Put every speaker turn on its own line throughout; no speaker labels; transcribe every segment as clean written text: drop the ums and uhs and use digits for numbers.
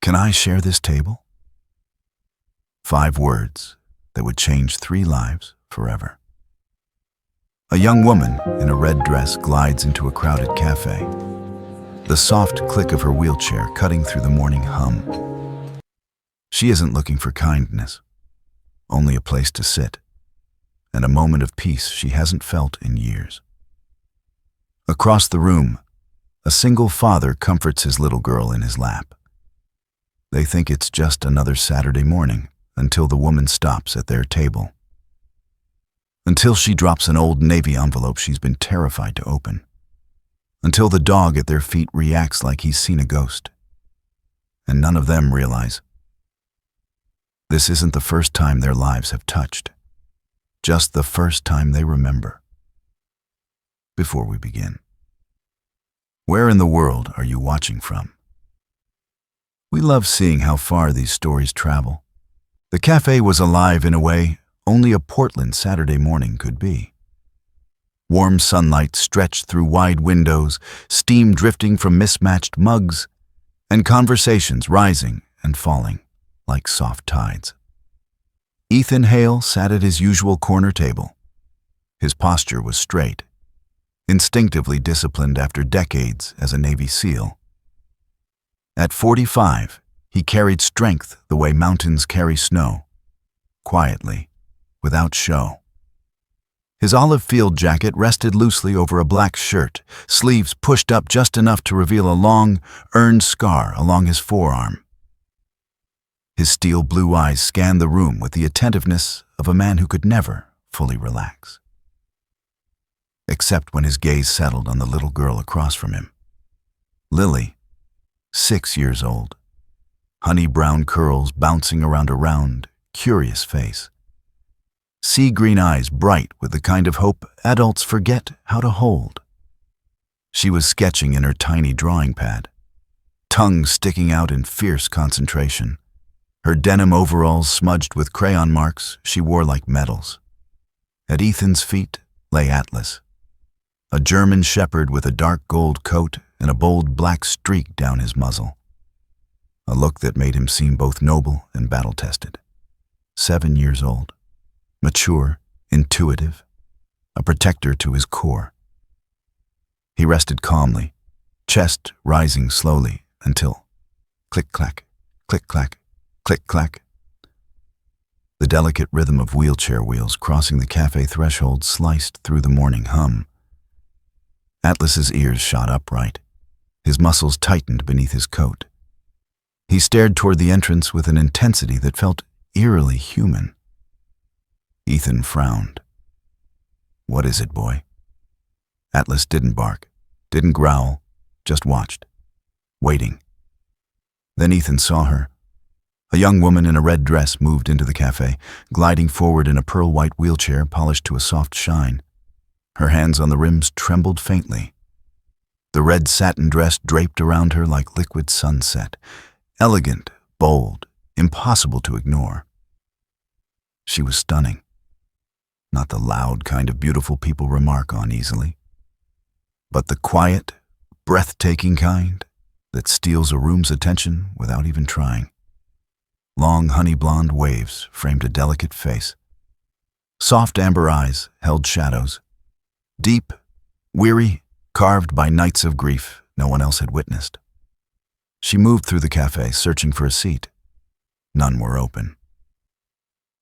Can I share this table? 5 words that would change 3 lives forever. A young woman in a red dress glides into a crowded cafe, the soft click of her wheelchair cutting through the morning hum. She isn't looking for kindness, only a place to sit, and a moment of peace she hasn't felt in years. Across the room, a single father comforts his little girl in his lap. They think it's just another Saturday morning until the woman stops at their table. Until she drops an old Navy envelope she's been terrified to open. Until the dog at their feet reacts like he's seen a ghost. And none of them realize this isn't the first time their lives have touched, just the first time they remember. Before we begin, where in the world are you watching from? We love seeing how far these stories travel. The cafe was alive in a way only a Portland Saturday morning could be. Warm sunlight stretched through wide windows, steam drifting from mismatched mugs, and conversations rising and falling like soft tides. Ethan Hale sat at his usual corner table. His posture was straight, instinctively disciplined after decades as a Navy SEAL. At 45, he carried strength the way mountains carry snow, quietly, without show. His olive field jacket rested loosely over a black shirt, sleeves pushed up just enough to reveal a long, earned scar along his forearm. His steel blue eyes scanned the room with the attentiveness of a man who could never fully relax. Except when his gaze settled on the little girl across from him. Lily, 6 years old, honey-brown curls bouncing around a round, curious face. Sea-green eyes bright with the kind of hope adults forget how to hold. She was sketching in her tiny drawing pad, tongue sticking out in fierce concentration. Her denim overalls smudged with crayon marks she wore like medals. At Ethan's feet lay Atlas, a German shepherd with a dark gold coat and a bold black streak down his muzzle. A look that made him seem both noble and battle-tested. 7 years old, mature, intuitive, a protector to his core. He rested calmly, chest rising slowly until click-clack, click-clack, click-clack. The delicate rhythm of wheelchair wheels crossing the cafe threshold sliced through the morning hum. Atlas's ears shot upright. His muscles tightened beneath his coat. He stared toward the entrance with an intensity that felt eerily human. Ethan frowned. "What is it, boy?" Atlas didn't bark, didn't growl, just watched, waiting. Then Ethan saw her. A young woman in a red dress moved into the cafe, gliding forward in a pearl-white wheelchair polished to a soft shine. Her hands on the rims trembled faintly. The red satin dress draped around her like liquid sunset, elegant, bold, impossible to ignore. She was stunning. Not the loud kind of beautiful people remark on easily, but the quiet, breathtaking kind that steals a room's attention without even trying. Long honey blonde waves framed a delicate face. Soft amber eyes held shadows. Deep, weary, carved by nights of grief no one else had witnessed. She moved through the cafe, searching for a seat. None were open.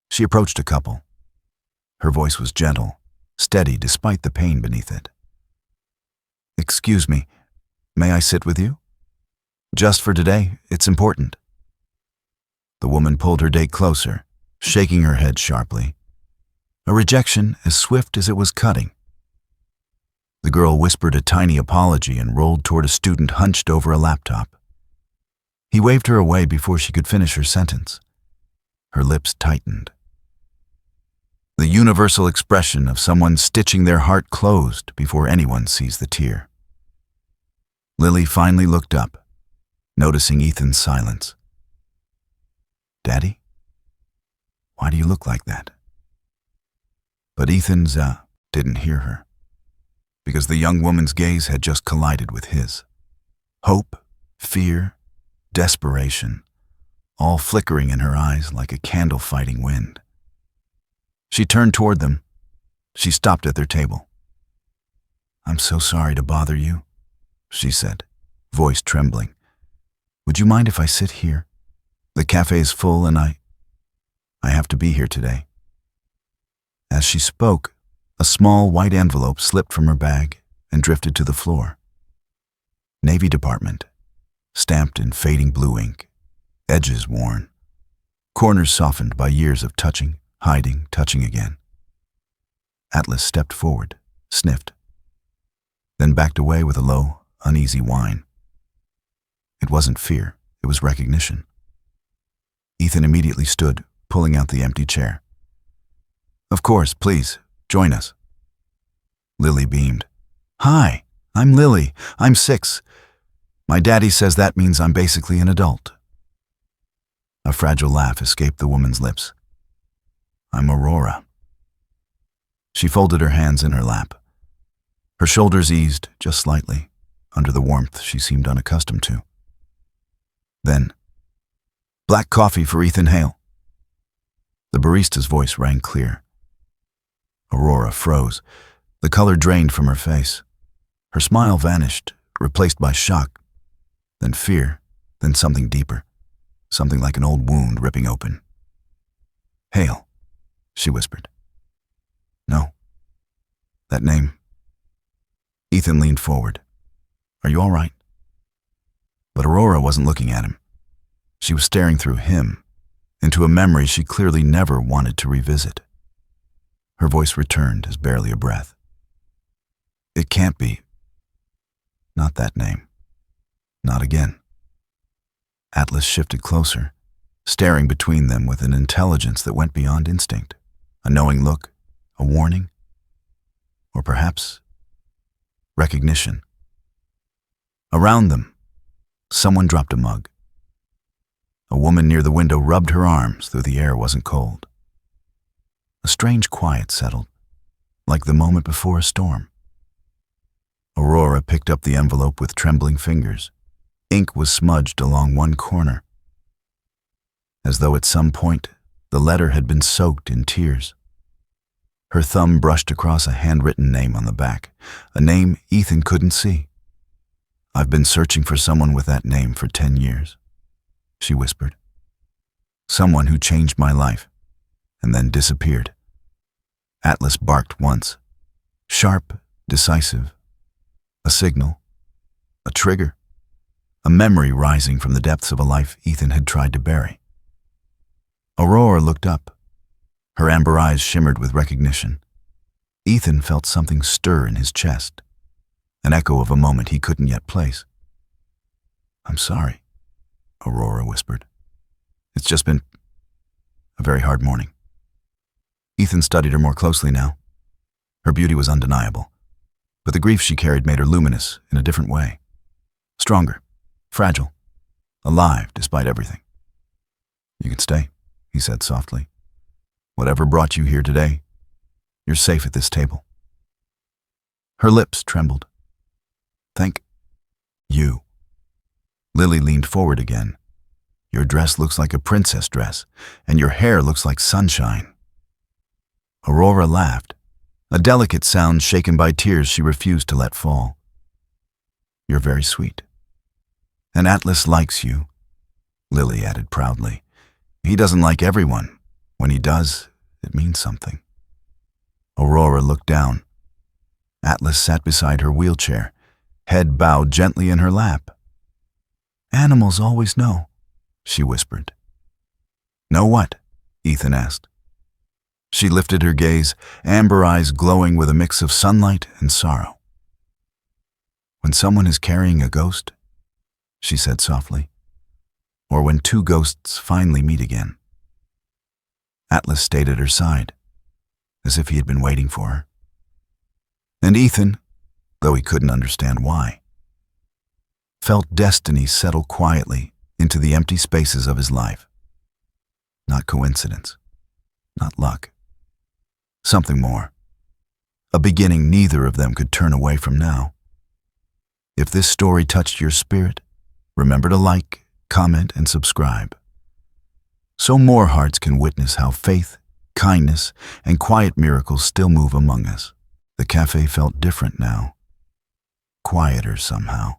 She approached a couple. Her voice was gentle, steady despite the pain beneath it. "Excuse me, may I sit with you? Just for today, it's important." The woman pulled her date closer, shaking her head sharply. A rejection as swift as it was cutting. The girl whispered a tiny apology and rolled toward a student hunched over a laptop. He waved her away before she could finish her sentence. Her lips tightened. The universal expression of someone stitching their heart closed before anyone sees the tear. Lily finally looked up, noticing Ethan's silence. "Daddy? Why do you look like that?" But Ethan didn't hear her, because the young woman's gaze had just collided with his. Hope, fear, desperation, all flickering in her eyes like a candle fighting wind. She turned toward them. She stopped at their table. "I'm so sorry to bother you," she said, voice trembling. "Would you mind if I sit here? The cafe is full and I have to be here today." As she spoke, a small white envelope slipped from her bag and drifted to the floor. Navy Department, stamped in fading blue ink, edges worn, corners softened by years of touching, hiding, touching again. Atlas stepped forward, sniffed, then backed away with a low, uneasy whine. It wasn't fear, it was recognition. Ethan immediately stood, pulling out the empty chair. "Of course, please, join us." Lily beamed. "Hi, I'm Lily. I'm 6. My daddy says that means I'm basically an adult." A fragile laugh escaped the woman's lips. "I'm Aurora." She folded her hands in her lap. Her shoulders eased just slightly, under the warmth she seemed unaccustomed to. Then, "Black coffee for Ethan Hale." The barista's voice rang clear. Aurora froze. The color drained from her face. Her smile vanished, replaced by shock, then fear, then something deeper, something like an old wound ripping open. "Hale," she whispered. "No. That name." Ethan leaned forward. "Are you all right?" But Aurora wasn't looking at him. She was staring through him, into a memory she clearly never wanted to revisit. Her voice returned as barely a breath. "It can't be. Not that name. Not again." Atlas shifted closer, staring between them with an intelligence that went beyond instinct, a knowing look, a warning, or perhaps recognition. Around them, someone dropped a mug. A woman near the window rubbed her arms, though the air wasn't cold. A strange quiet settled, like the moment before a storm. Aurora picked up the envelope with trembling fingers. Ink was smudged along one corner, as though at some point the letter had been soaked in tears. Her thumb brushed across a handwritten name on the back, a name Ethan couldn't see. "I've been searching for someone with that name for 10 years, she whispered. "Someone who changed my life, and then disappeared." Atlas barked once, sharp, decisive. A signal, a trigger, a memory rising from the depths of a life Ethan had tried to bury. Aurora looked up. Her amber eyes shimmered with recognition. Ethan felt something stir in his chest, an echo of a moment he couldn't yet place. "I'm sorry," Aurora whispered. "It's just been a very hard morning." Ethan studied her more closely now. Her beauty was undeniable, but the grief she carried made her luminous in a different way. Stronger, fragile, alive despite everything. "You can stay," he said softly. "Whatever brought you here today, you're safe at this table." Her lips trembled. "Thank you." Lily leaned forward again. "Your dress looks like a princess dress, and your hair looks like sunshine." Aurora laughed, a delicate sound shaken by tears she refused to let fall. "You're very sweet. And Atlas likes you," Lily added proudly. "He doesn't like everyone. When he does, it means something." Aurora looked down. Atlas sat beside her wheelchair, head bowed gently in her lap. "Animals always know," she whispered. "Know what?" Ethan asked. She lifted her gaze, amber eyes glowing with a mix of sunlight and sorrow. "When someone is carrying a ghost," she said softly, "or when two ghosts finally meet again." Atlas stayed at her side, as if he had been waiting for her. And Ethan, though he couldn't understand why, felt destiny settle quietly into the empty spaces of his life. Not coincidence, not luck. Something more. A beginning neither of them could turn away from now. If this story touched your spirit, remember to like, comment, and subscribe. so more hearts can witness how faith, kindness, and quiet miracles still move among us. The cafe felt different now, quieter somehow.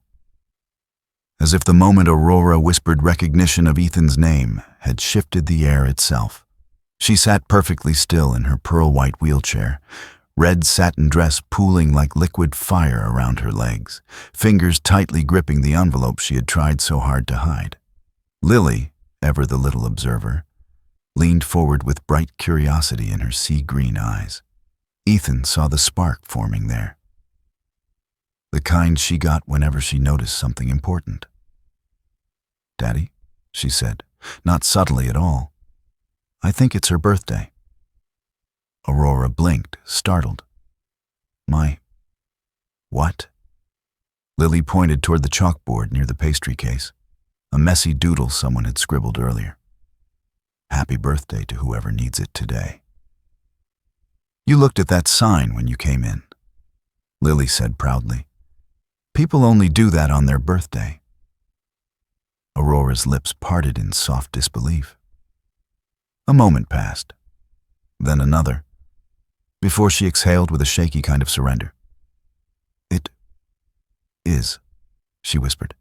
As if the moment Aurora whispered recognition of Ethan's name had shifted the air itself. She sat perfectly still in her pearl-white wheelchair, red satin dress pooling like liquid fire around her legs, fingers tightly gripping the envelope she had tried so hard to hide. Lily, ever the little observer, leaned forward with bright curiosity in her sea-green eyes. Ethan saw the spark forming there, the kind she got whenever she noticed something important. "Daddy," she said, not subtly at all, "I think it's her birthday." Aurora blinked, startled. "My... what?" Lily pointed toward the chalkboard near the pastry case, a messy doodle someone had scribbled earlier. "Happy birthday to whoever needs it today." "You looked at that sign when you came in," Lily said proudly. "People only do that on their birthday." Aurora's lips parted in soft disbelief. A moment passed, then another, before she exhaled with a shaky kind of surrender. "It is," she whispered.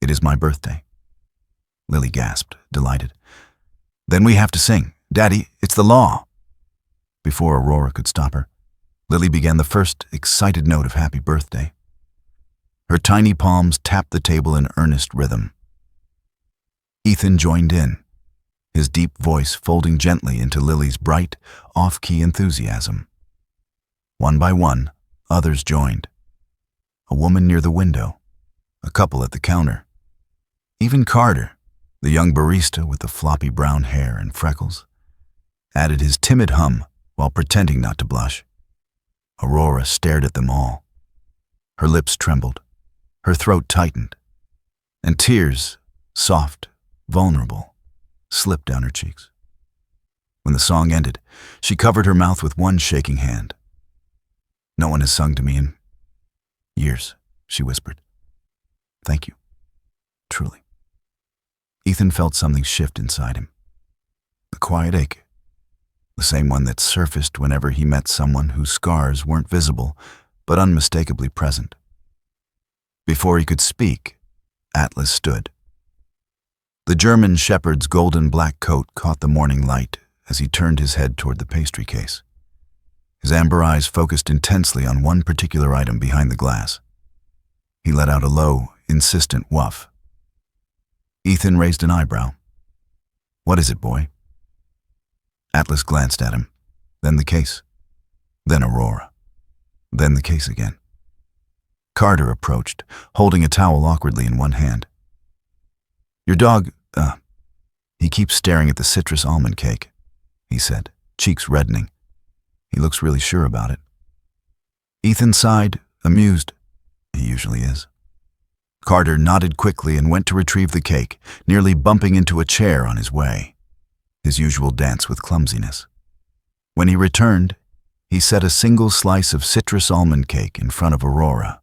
"It is my birthday." Lily gasped, delighted. "Then we have to sing. Daddy, it's the law." Before Aurora could stop her, Lily began the first excited note of happy birthday. Her tiny palms tapped the table in earnest rhythm. Ethan joined in, his deep voice folding gently into Lily's bright, off-key enthusiasm. One by one, others joined. A woman near the window, a couple at the counter. Even Carter, the young barista with the floppy brown hair and freckles, added his timid hum while pretending not to blush. Aurora stared at them all. Her lips trembled, her throat tightened, and tears, soft, vulnerable, slipped down her cheeks. When the song ended, she covered her mouth with one shaking hand. "No one has sung to me in years," she whispered. "Thank you, truly." Ethan felt something shift inside him. A quiet ache, the same one that surfaced whenever he met someone whose scars weren't visible but unmistakably present. Before he could speak, Atlas stood. The German shepherd's golden black coat caught the morning light as he turned his head toward the pastry case. His amber eyes focused intensely on one particular item behind the glass. He let out a low, insistent woof. Ethan raised an eyebrow. "What is it, boy?" Atlas glanced at him, then the case, then Aurora, then the case again. Carter approached, holding a towel awkwardly in one hand. "Your dog, he keeps staring at the citrus almond cake," he said, cheeks reddening. "He looks really sure about it." Ethan sighed, amused. He usually is. Carter nodded quickly and went to retrieve the cake, nearly bumping into a chair on his way, his usual dance with clumsiness. When he returned, he set a single slice of citrus almond cake in front of Aurora,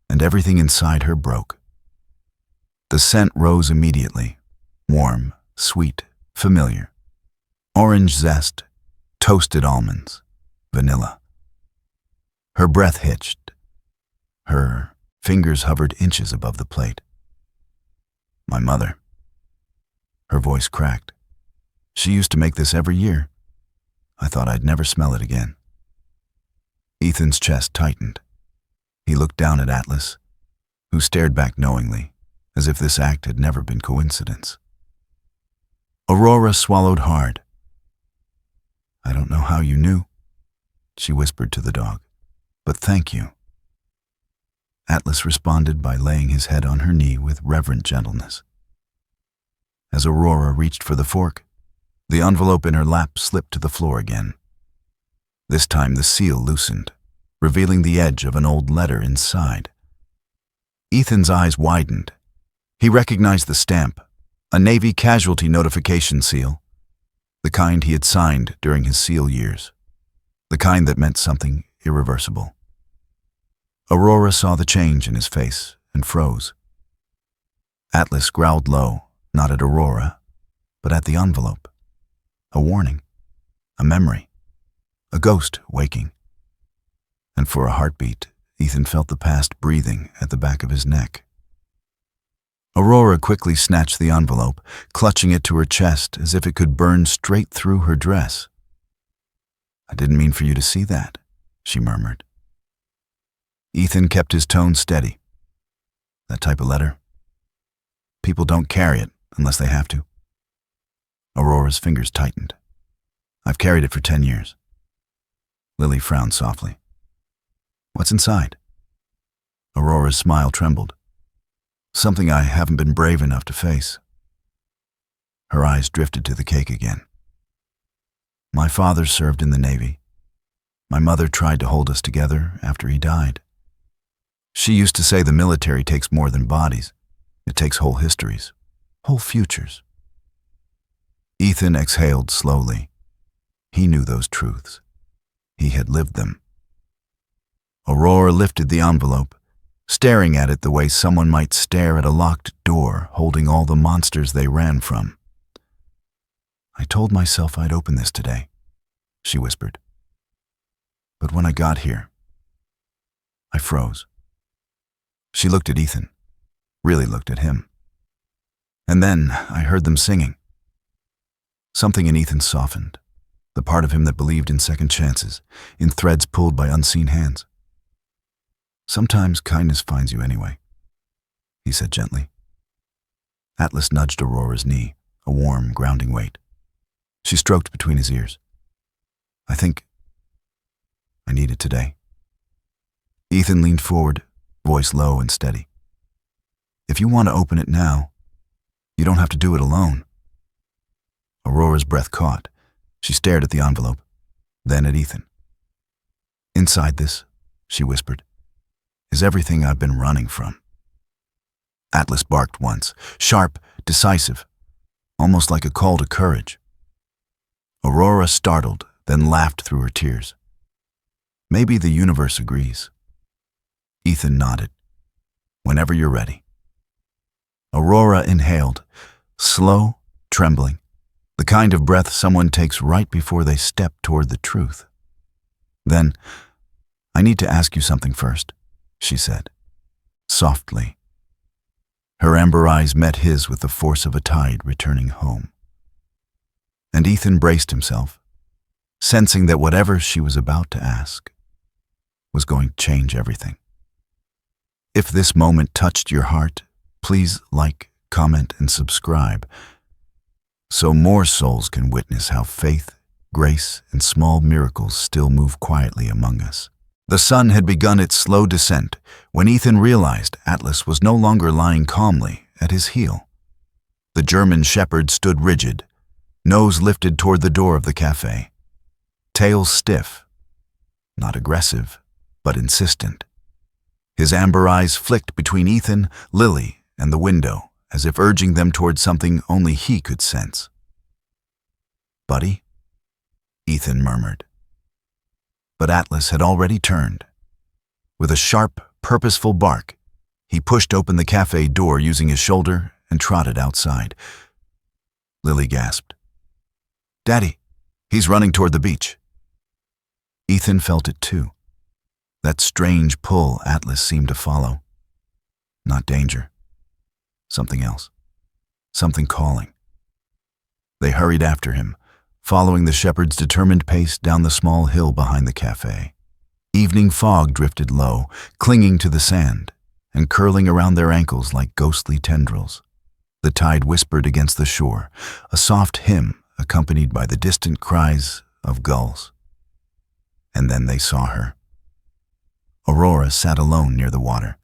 and everything inside her broke. The scent rose immediately, warm, sweet, familiar. Orange zest, toasted almonds, vanilla. Her breath hitched. Her fingers hovered inches above the plate. "My mother." Her voice cracked. "She used to make this every year. I thought I'd never smell it again." Ethan's chest tightened. He looked down at Atlas, who stared back knowingly, as if this act had never been coincidence. Aurora swallowed hard. "I don't know how you knew," she whispered to the dog, "but thank you." Atlas responded by laying his head on her knee with reverent gentleness. As Aurora reached for the fork, the envelope in her lap slipped to the floor again. This time the seal loosened, revealing the edge of an old letter inside. Ethan's eyes widened. He recognized the stamp, a Navy casualty notification seal, the kind he had signed during his SEAL years, the kind that meant something irreversible. Aurora saw the change in his face and froze. Atlas growled low, not at Aurora, but at the envelope. A warning, a memory, a ghost waking. And for a heartbeat, Ethan felt the past breathing at the back of his neck. Aurora quickly snatched the envelope, clutching it to her chest as if it could burn straight through her dress. "I didn't mean for you to see that," she murmured. Ethan kept his tone steady. "That type of letter? People don't carry it unless they have to." Aurora's fingers tightened. "I've carried it for 10 years. Lily frowned softly. "What's inside?" Aurora's smile trembled. "Something I haven't been brave enough to face." Her eyes drifted to the cake again. "My father served in the Navy. My mother tried to hold us together after he died. She used to say the military takes more than bodies. It takes whole histories, whole futures." Ethan exhaled slowly. He knew those truths. He had lived them. Aurora lifted the envelope, staring at it the way someone might stare at a locked door holding all the monsters they ran from. "I told myself I'd open this today," she whispered. "But when I got here, I froze." She looked at Ethan, really looked at him. And then I heard them singing. Something in Ethan softened, the part of him that believed in second chances, in threads pulled by unseen hands. "Sometimes kindness finds you anyway," he said gently. Atlas nudged Aurora's knee, a warm, grounding weight. She stroked between his ears. "I think I need it today." Ethan leaned forward, voice low and steady. "If you want to open it now, you don't have to do it alone." Aurora's breath caught. She stared at the envelope, then at Ethan. "Inside this," she whispered, "is everything I've been running from." Atlas barked once, sharp, decisive, almost like a call to courage. Aurora startled, then laughed through her tears. "Maybe the universe agrees." Ethan nodded. "Whenever you're ready." Aurora inhaled, slow, trembling, the kind of breath someone takes right before they step toward the truth. Then, "I need to ask you something first," she said, softly. Her amber eyes met his with the force of a tide returning home. And Ethan braced himself, sensing that whatever she was about to ask was going to change everything. If this moment touched your heart, please like, comment, and subscribe, so more souls can witness how faith, grace, and small miracles still move quietly among us. The sun had begun its slow descent when Ethan realized Atlas was no longer lying calmly at his heel. The German shepherd stood rigid, nose lifted toward the door of the cafe, tail stiff, not aggressive, but insistent. His amber eyes flicked between Ethan, Lily, and the window, as if urging them toward something only he could sense. "Buddy?" Ethan murmured. But Atlas had already turned. With a sharp, purposeful bark, he pushed open the cafe door using his shoulder and trotted outside. Lily gasped. "Daddy, he's running toward the beach." Ethan felt it too. That strange pull Atlas seemed to follow. Not danger. Something else. Something calling. They hurried after him, following the shepherd's determined pace down the small hill behind the cafe. Evening fog drifted low, clinging to the sand, and curling around their ankles like ghostly tendrils. The tide whispered against the shore, a soft hymn accompanied by the distant cries of gulls. And then they saw her. Aurora sat alone near the water,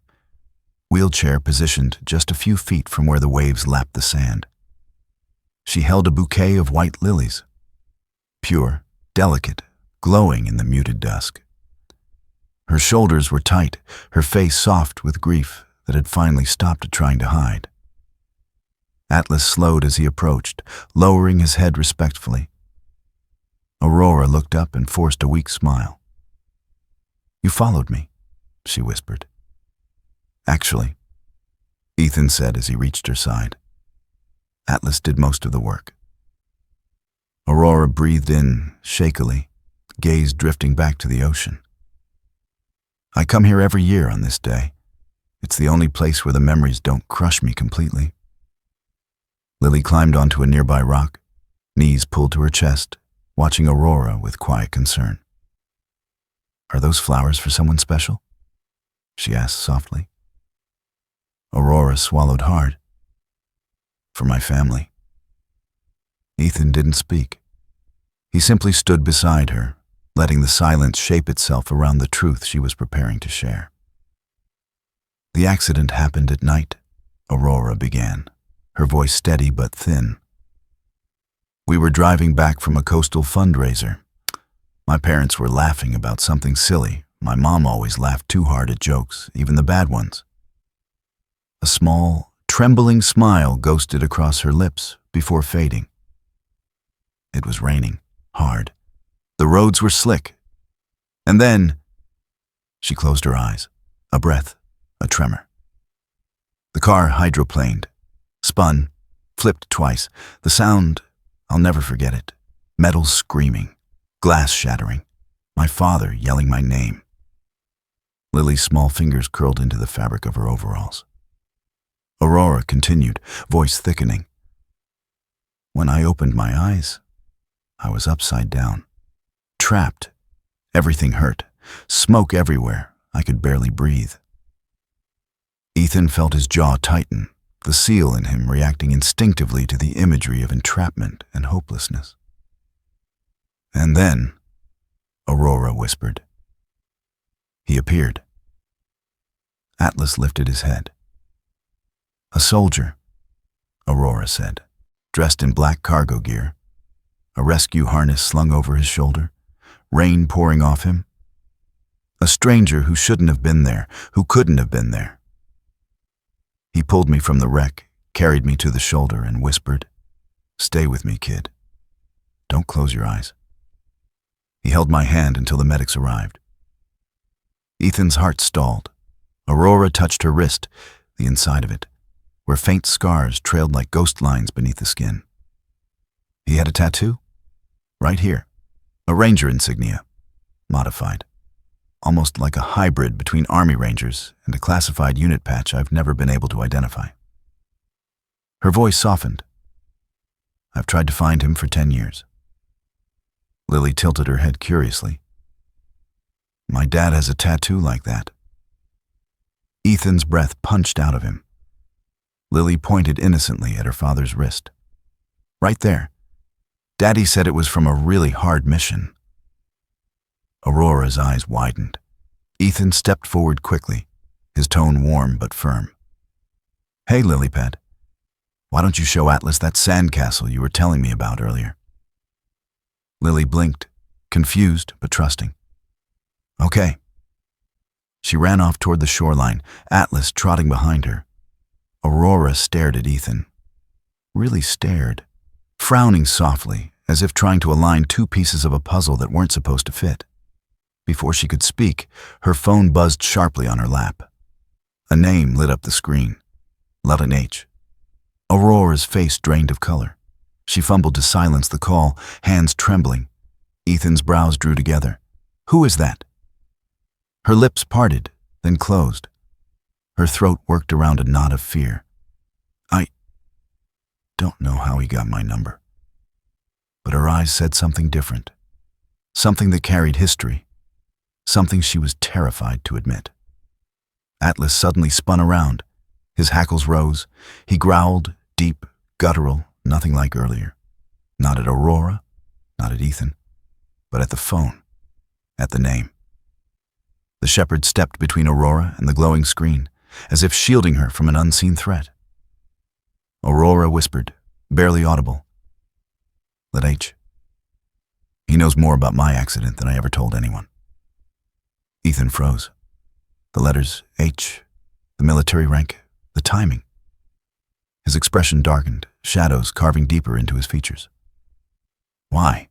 wheelchair positioned just a few feet from where the waves lapped the sand. She held a bouquet of white lilies, pure, delicate, glowing in the muted dusk. Her shoulders were tight, her face soft with grief that had finally stopped trying to hide. Atlas slowed as he approached, lowering his head respectfully. Aurora looked up and forced a weak smile. "You followed me," she whispered. "Actually," Ethan said as he reached her side. "Atlas did most of the work. Aurora breathed in shakily, gaze drifting back to the ocean. I come here every year on this day. It's the only place where the memories don't crush me completely. Lily climbed onto a nearby rock, knees pulled to her chest, watching Aurora with quiet concern. "Are those flowers for someone special?" she asked softly. Aurora swallowed hard. "For my family." Ethan didn't speak. He simply stood beside her, letting the silence shape itself around the truth she was preparing to share. "The accident happened at night," Aurora began, her voice steady but thin. "We were driving back from a coastal fundraiser. My parents were laughing about something silly. My mom always laughed too hard at jokes, even the bad ones." A small, trembling smile ghosted across her lips before fading. It was raining, hard. The roads were slick. And then, she closed her eyes, a breath, a tremor. The car hydroplaned, spun, flipped twice. The sound, I'll never forget it. Metal screaming, glass shattering, my father yelling my name. Lily's small fingers curled into the fabric of her overalls. Aurora continued, voice thickening. "When I opened my eyes, I was upside down. Trapped. Everything hurt. Smoke everywhere. I could barely breathe." Ethan felt his jaw tighten, the seal in him reacting instinctively to the imagery of entrapment and hopelessness. "And then," Aurora whispered. "He appeared." Atlas lifted his head. "A soldier," Aurora said, dressed in black cargo gear, a rescue harness slung over his shoulder, rain pouring off him. A stranger who shouldn't have been there, who couldn't have been there. He pulled me from the wreck, carried me to the shoulder, and whispered, "Stay with me, kid. Don't close your eyes." He held my hand until the medics arrived. Ethan's heart stalled. Aurora touched her wrist, the inside of it, where faint scars trailed like ghost lines beneath the skin. He had a tattoo? Right here. A ranger insignia. Modified. Almost like a hybrid between Army Rangers and a classified unit patch I've never been able to identify. Her voice softened. "I've tried to find him for 10 years. Lily tilted her head curiously. "My dad has a tattoo like that." Ethan's breath punched out of him. Lily pointed innocently at her father's wrist. "Right there. Daddy said it was from a really hard mission." Aurora's eyes widened. Ethan stepped forward quickly, his tone warm but firm. "Hey, Lilypad, why don't you show Atlas that sandcastle you were telling me about earlier?" Lily blinked, confused but trusting. "Okay." She ran off toward the shoreline, Atlas trotting behind her. Aurora stared at Ethan. Really stared, frowning softly, as if trying to align two pieces of a puzzle that weren't supposed to fit. Before she could speak, her phone buzzed sharply on her lap. A name lit up the screen. Ludden H. Aurora's face drained of color. She fumbled to silence the call, hands trembling. Ethan's brows drew together. "Who is that?" Her lips parted, then closed. Her throat worked around a knot of fear. "I don't know how he got my number." But her eyes said something different. Something that carried history. Something she was terrified to admit. Atlas suddenly spun around. His hackles rose. He growled, deep, guttural, nothing like earlier. Not at Aurora, not at Ethan, but at the phone, at the name. The shepherd stepped between Aurora and the glowing screen, as if shielding her from an unseen threat. Aurora whispered, barely audible, "Let H. He knows more about my accident than I ever told anyone." Ethan froze. The letters H, the military rank, the timing. His expression darkened, shadows carving deeper into his features. "Why?"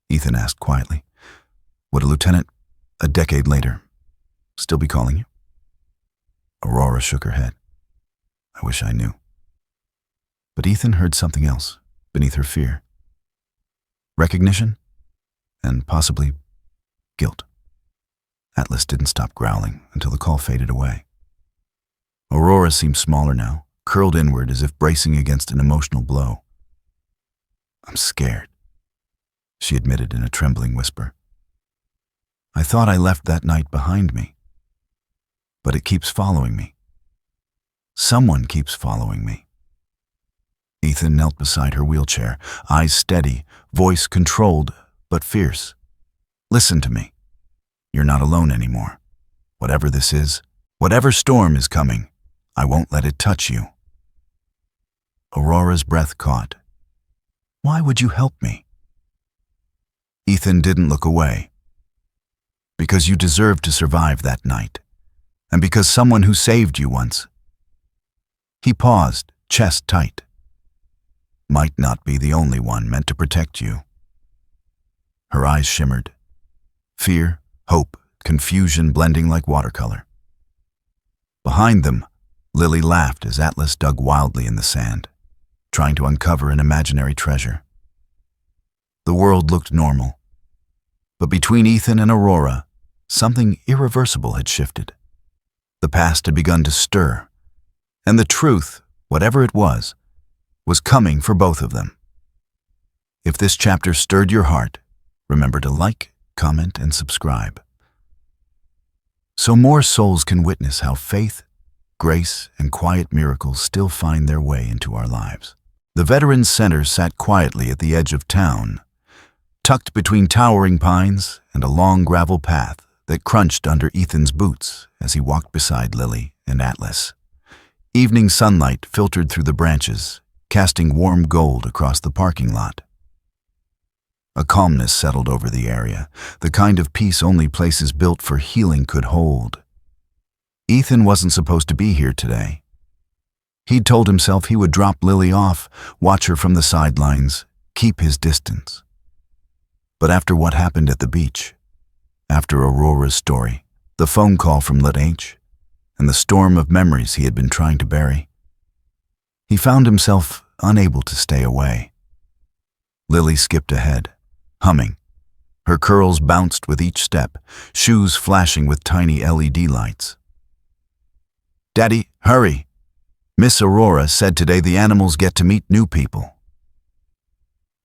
Ethan asked quietly. "Would a lieutenant, a decade later, still be calling you?" Aurora shook her head. "I wish I knew." But Ethan heard something else beneath her fear. recognition, and possibly guilt. Atlas didn't stop growling until the call faded away. Aurora seemed smaller now, curled inward as if bracing against an emotional blow. "I'm scared," she admitted in a trembling whisper. "I thought I left that night behind me, but it keeps following me. Someone keeps following me." Ethan knelt beside her wheelchair, eyes steady, voice controlled but fierce. "Listen to me. You're not alone anymore. Whatever this is, whatever storm is coming, I won't let it touch you." Aurora's breath caught. "Why would you help me?" Ethan didn't look away. "Because you deserve to survive that night, and because someone who saved you once." He paused, chest tight. "Might not be the only one meant to protect you." Her eyes shimmered. Fear, hope, confusion blending like watercolor. Behind them, Lily laughed as Atlas dug wildly in the sand, trying to uncover an imaginary treasure. The world looked normal, but between Ethan and Aurora, something irreversible had shifted. The past had begun to stir, and the truth, whatever it was coming for both of them. If this chapter stirred your heart, remember to like, comment, and subscribe, so more souls can witness how faith, grace, and quiet miracles still find their way into our lives. The Veterans Center sat quietly at the edge of town, tucked between towering pines and a long gravel path that crunched under Ethan's boots as he walked beside Lily and Atlas. Evening sunlight filtered through the branches, casting warm gold across the parking lot. A calmness settled over the area, the kind of peace only places built for healing could hold. Ethan wasn't supposed to be here today. He'd told himself he would drop Lily off, watch her from the sidelines, keep his distance. But after what happened at the beach, after Aurora's story, the phone call from H, and the storm of memories he had been trying to bury, he found himself unable to stay away. Lily skipped ahead, humming. Her curls bounced with each step, shoes flashing with tiny LED lights. "Daddy, hurry! Miss Aurora said today the animals get to meet new people."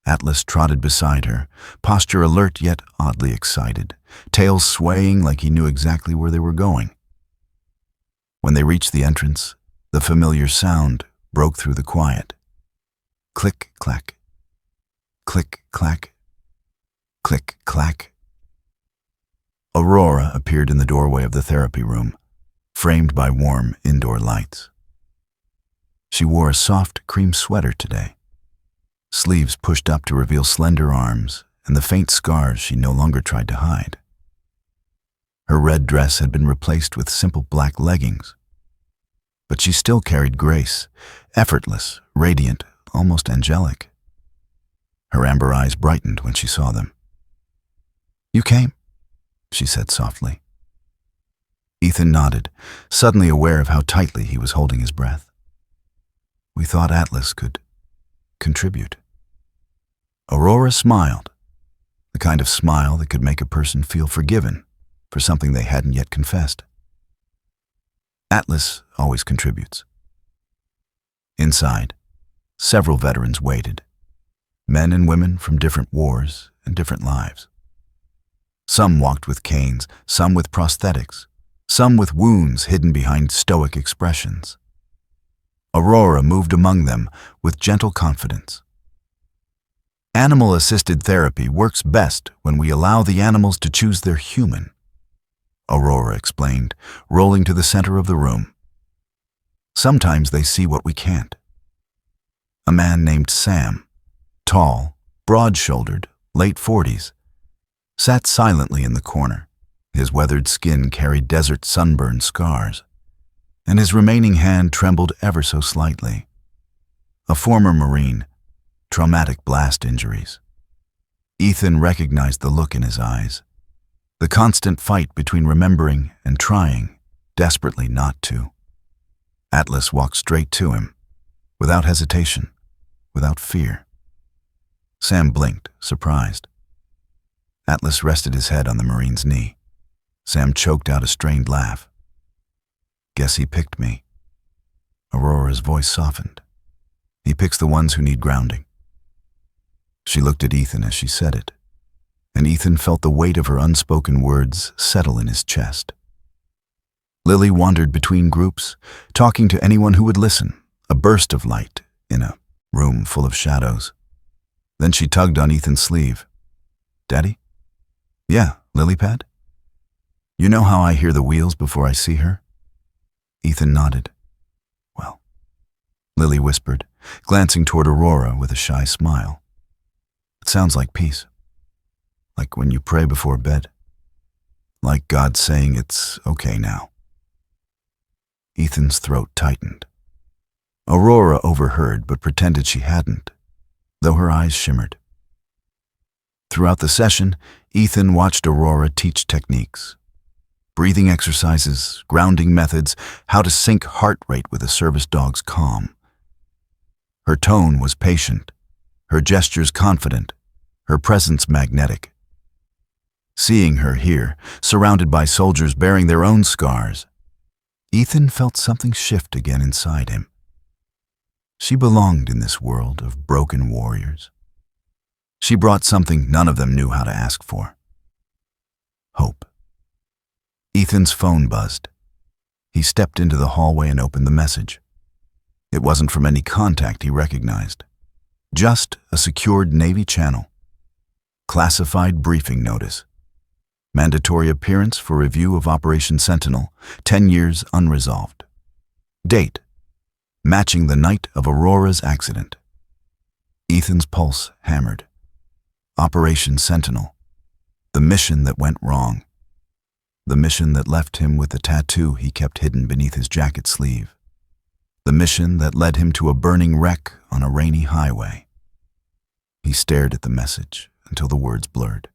Atlas trotted beside her, posture alert yet oddly excited, tail swaying like he knew exactly where they were going. When they reached the entrance, the familiar sound broke through the quiet. Click, clack. Click, clack. Click, clack. Aurora appeared in the doorway of the therapy room, framed by warm indoor lights. She wore a soft cream sweater today, sleeves pushed up to reveal slender arms and the faint scars she no longer tried to hide. Her red dress had been replaced with simple black leggings, but she still carried grace, effortless, radiant, almost angelic. Her amber eyes brightened when she saw them. "You came?" she said softly. Ethan nodded, suddenly aware of how tightly he was holding his breath. "We thought Atlas could contribute." Aurora smiled, the kind of smile that could make a person feel forgiven for something they hadn't yet confessed. Atlas always contributes. Inside, several veterans waited, men and women from different wars and different lives. Some walked with canes, some with prosthetics, some with wounds hidden behind stoic expressions. Aurora moved among them with gentle confidence. Animal-assisted therapy works best when we allow the animals to choose their human, Aurora explained, rolling to the center of the room. Sometimes they see what we can't. A man named Sam, tall, broad-shouldered, late 40s, sat silently in the corner. His weathered skin carried desert sunburn scars, and his remaining hand trembled ever so slightly. A former Marine, traumatic blast injuries. Ethan recognized the look in his eyes, the constant fight between remembering and trying desperately not to. Atlas walked straight to him, without hesitation, without fear. Sam blinked, surprised. Atlas rested his head on the Marine's knee. Sam choked out a strained laugh. Guess he picked me. Aurora's voice softened. He picks the ones who need grounding. She looked at Ethan as she said it, and Ethan felt the weight of her unspoken words settle in his chest. Lily wandered between groups, talking to anyone who would listen, a burst of light in a room full of shadows. Then she tugged on Ethan's sleeve. "Daddy?" "Yeah, lily pad? You know how I hear the wheels before I see her?" Ethan nodded. "Well," Lily whispered, glancing toward Aurora with a shy smile. "It sounds like peace. Like when you pray before bed. Like God saying it's okay now." Ethan's throat tightened. Aurora overheard but pretended she hadn't, though her eyes shimmered. Throughout the session, Ethan watched Aurora teach techniques. Breathing exercises, grounding methods, how to sync heart rate with a service dog's calm. Her tone was patient, her gestures confident, her presence magnetic. Seeing her here, surrounded by soldiers bearing their own scars, Ethan felt something shift again inside him. She belonged in this world of broken warriors. She brought something none of them knew how to ask for. Hope. Ethan's phone buzzed. He stepped into the hallway and opened the message. It wasn't from any contact he recognized. Just a secured Navy channel. Classified briefing notice. Mandatory appearance for review of Operation Sentinel, 10 years unresolved. Date. Matching the night of Aurora's accident. Ethan's pulse hammered. Operation Sentinel. The mission that went wrong. The mission that left him with the tattoo he kept hidden beneath his jacket sleeve. The mission that led him to a burning wreck on a rainy highway. He stared at the message until the words blurred.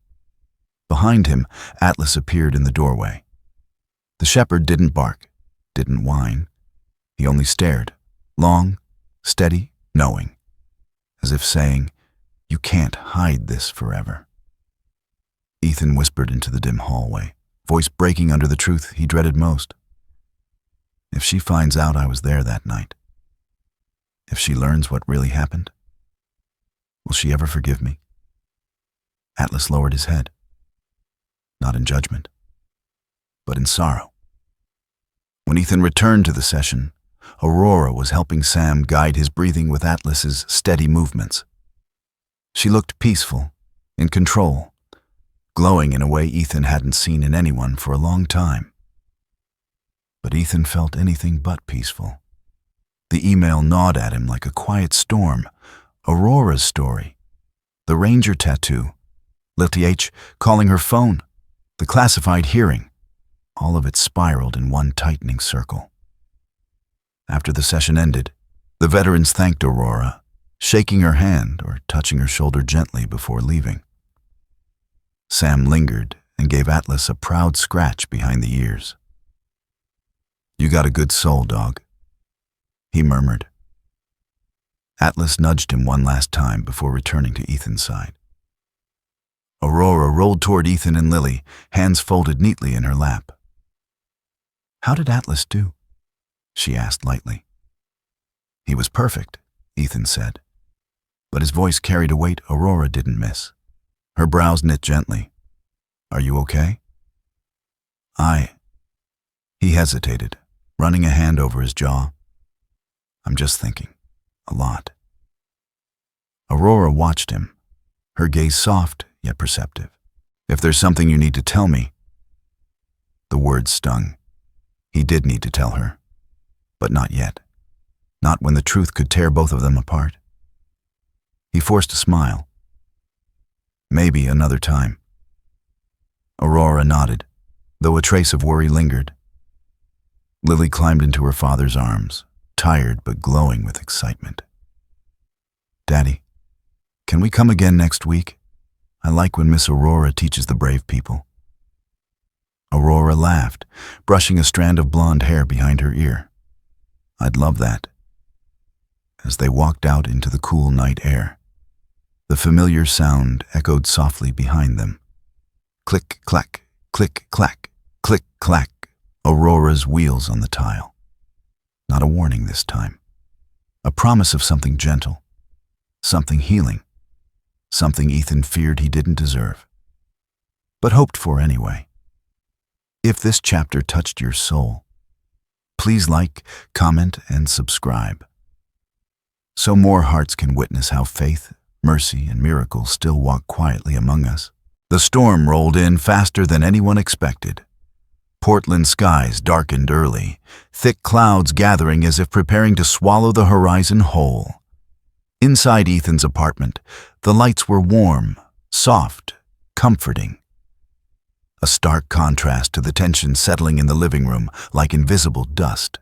Behind him, Atlas appeared in the doorway. The shepherd didn't bark, didn't whine. He only stared, long, steady, knowing, as if saying, "You can't hide this forever." Ethan whispered into the dim hallway, voice breaking under the truth he dreaded most. If she finds out I was there that night, if she learns what really happened, will she ever forgive me? Atlas lowered his head. Not in judgment, but in sorrow. When Ethan returned to the session, Aurora was helping Sam guide his breathing with Atlas's steady movements. She looked peaceful, in control, glowing in a way Ethan hadn't seen in anyone for a long time. But Ethan felt anything but peaceful. The email gnawed at him like a quiet storm. Aurora's story, the ranger tattoo, Lily H. calling her phone, the classified hearing, all of it spiraled in one tightening circle. After the session ended, the veterans thanked Aurora, shaking her hand or touching her shoulder gently before leaving. Sam lingered and gave Atlas a proud scratch behind the ears. "You got a good soul, dog," he murmured. Atlas nudged him one last time before returning to Ethan's side. Aurora rolled toward Ethan and Lily, hands folded neatly in her lap. "How did Atlas do?" she asked lightly. "He was perfect," Ethan said, but his voice carried a weight Aurora didn't miss. Her brows knit gently. "Are you okay?" He hesitated, running a hand over his jaw. "I'm just thinking. A lot." Aurora watched him, her gaze soft yet perceptive. "If there's something you need to tell me." The words stung. He did need to tell her, but not yet. Not when the truth could tear both of them apart. He forced a smile. "Maybe another time." Aurora nodded, though a trace of worry lingered. Lily climbed into her father's arms, tired but glowing with excitement. "Daddy, can we come again next week? I like when Miss Aurora teaches the brave people." Aurora laughed, brushing a strand of blonde hair behind her ear. "I'd love that." As they walked out into the cool night air, The familiar sound echoed softly behind them. Click, clack, click, clack, click, clack, Aurora's wheels on the tile. Not a warning this time. A promise of something gentle, something healing, something Ethan feared he didn't deserve, but hoped for anyway. If this chapter touched your soul, please like, comment, and subscribe, so more hearts can witness how faith, mercy, and miracles still walk quietly among us. The storm rolled in faster than anyone expected. Portland skies darkened early, thick clouds gathering as if preparing to swallow the horizon whole. Inside Ethan's apartment, the lights were warm, soft, comforting. A stark contrast to the tension settling in the living room like invisible dust.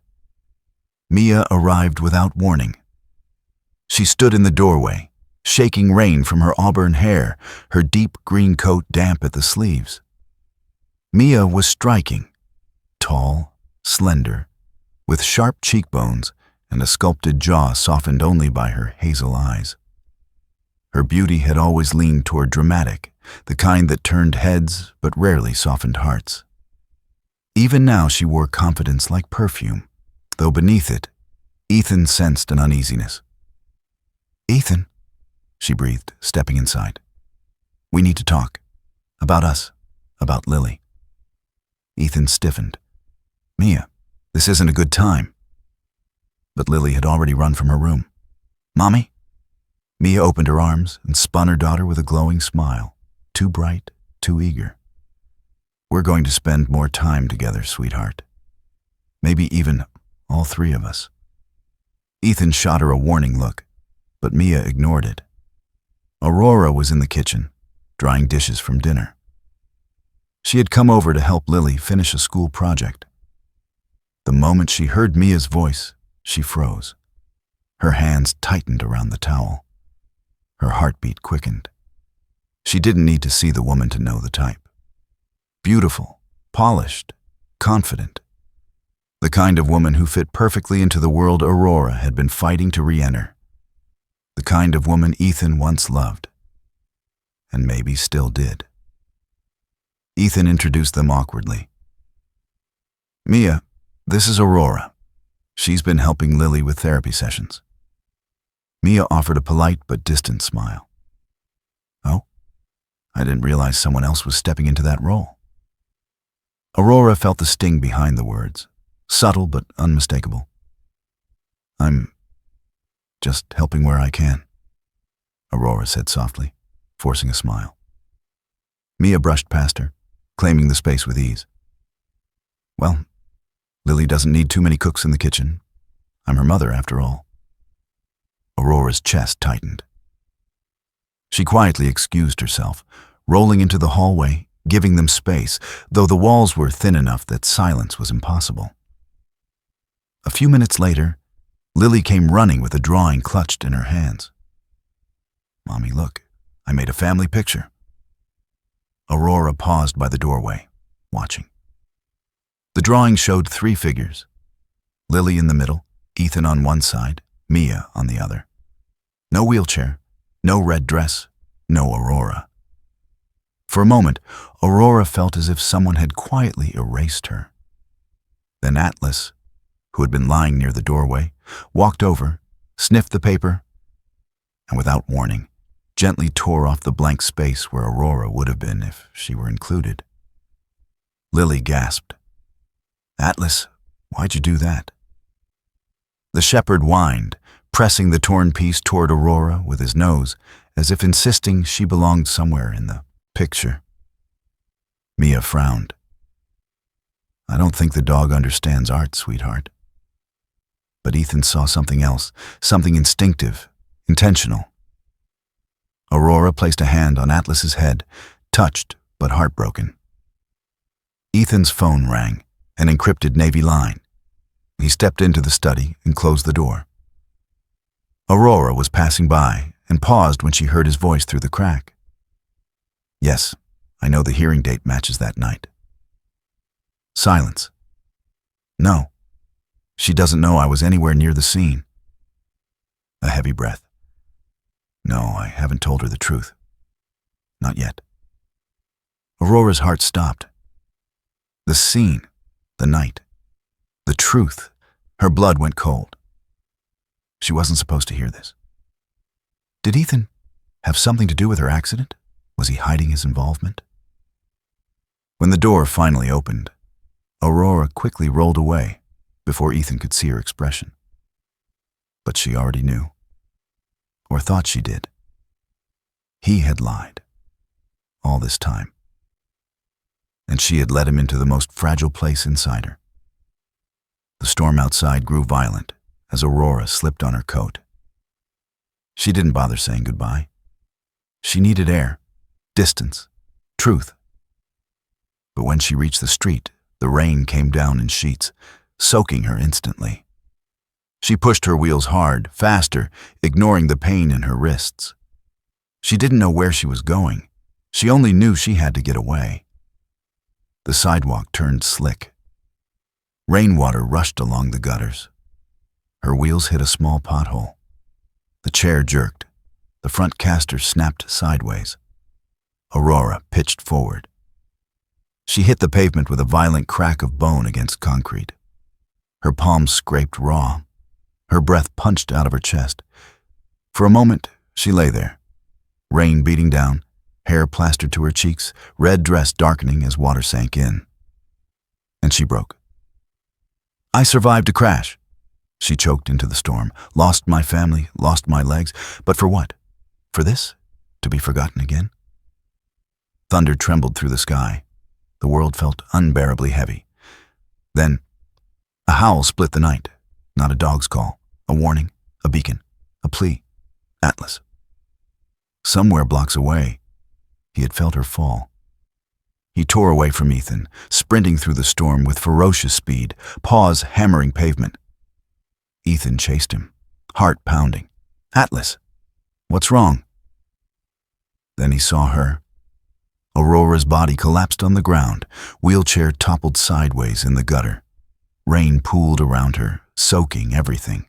Mia arrived without warning. She stood in the doorway, shaking rain from her auburn hair, her deep green coat damp at the sleeves. Mia was striking, tall, slender, with sharp cheekbones and a sculpted jaw softened only by her hazel eyes. Her beauty had always leaned toward dramatic, the kind that turned heads but rarely softened hearts. Even now she wore confidence like perfume, though beneath it, Ethan sensed an uneasiness. "Ethan," she breathed, stepping inside. "We need to talk. About us. About Lily." Ethan stiffened. "Mia, this isn't a good time." But Lily had already run from her room. "Mommy?" Mia opened her arms and spun her daughter with a glowing smile, too bright, too eager. "We're going to spend more time together, sweetheart. Maybe even all three of us." Ethan shot her a warning look, but Mia ignored it. Aurora was in the kitchen, drying dishes from dinner. She had come over to help Lily finish a school project. The moment she heard Mia's voice, she froze. Her hands tightened around the towel. Her heartbeat quickened. She didn't need to see the woman to know the type. Beautiful, polished, confident. The kind of woman who fit perfectly into the world Aurora had been fighting to re-enter. The kind of woman Ethan once loved, and maybe still did. Ethan introduced them awkwardly. "Mia, this is Aurora. She's been helping Lily with therapy sessions." Mia offered a polite but distant smile. "Oh, I didn't realize someone else was stepping into that role." Aurora felt the sting behind the words, subtle but unmistakable. "I'm just helping where I can," Aurora said softly, forcing a smile. Mia brushed past her, claiming the space with ease. "Well, Lily doesn't need too many cooks in the kitchen. I'm her mother, after all." Aurora's chest tightened. She quietly excused herself, rolling into the hallway, giving them space, though the walls were thin enough that silence was impossible. A few minutes later, Lily came running with a drawing clutched in her hands. "Mommy, look, I made a family picture." Aurora paused by the doorway, watching. The drawing showed three figures, Lily in the middle, Ethan on one side, Mia on the other. No wheelchair, no red dress, no Aurora. For a moment, Aurora felt as if someone had quietly erased her. Then Atlas, who had been lying near the doorway, walked over, sniffed the paper, and without warning, gently tore off the blank space where Aurora would have been if she were included. Lily gasped. "Atlas, why'd you do that?" The shepherd whined, pressing the torn piece toward Aurora with his nose, as if insisting she belonged somewhere in the picture. Mia frowned. "I don't think the dog understands art, sweetheart." But Ethan saw something else, something instinctive, intentional. Aurora placed a hand on Atlas's head, touched but heartbroken. Ethan's phone rang, an encrypted Navy line. He stepped into the study and closed the door. Aurora was passing by and paused when she heard his voice through the crack. "Yes, I know the hearing date matches that night." Silence. "No, she doesn't know I was anywhere near the scene." A heavy breath. No, I haven't told her the truth. Not yet. Aurora's heart stopped. The scene, the night, the truth, her blood went cold. She wasn't supposed to hear this. Did Ethan have something to do with her accident? Was he hiding his involvement? When the door finally opened, Aurora quickly rolled away before Ethan could see her expression. But she already knew, or thought she did. He had lied all this time, and she had led him into the most fragile place inside her. The storm outside grew violent as Aurora slipped on her coat. She didn't bother saying goodbye. She needed air, distance, truth. But when she reached the street, the rain came down in sheets, soaking her instantly. She pushed her wheels hard, faster, ignoring the pain in her wrists. She didn't know where she was going. She only knew she had to get away. The sidewalk turned slick. Rainwater rushed along the gutters. Her wheels hit a small pothole. The chair jerked. The front caster snapped sideways. Aurora pitched forward. She hit the pavement with a violent crack of bone against concrete. Her palms scraped raw. Her breath punched out of her chest. For a moment, she lay there, rain beating down, hair plastered to her cheeks, red dress darkening as water sank in. And she broke. I survived a crash. She choked into the storm. Lost my family, lost my legs. But for what? For this? To be forgotten again? Thunder trembled through the sky. The world felt unbearably heavy. Then, a howl split the night. Not a dog's call. A warning. A beacon. A plea. Atlas. Somewhere blocks away, he had felt her fall. He tore away from Ethan, sprinting through the storm with ferocious speed, paws hammering pavement. Ethan chased him, heart pounding. Atlas, what's wrong? Then he saw her. Aurora's body collapsed on the ground, wheelchair toppled sideways in the gutter. Rain pooled around her, soaking everything.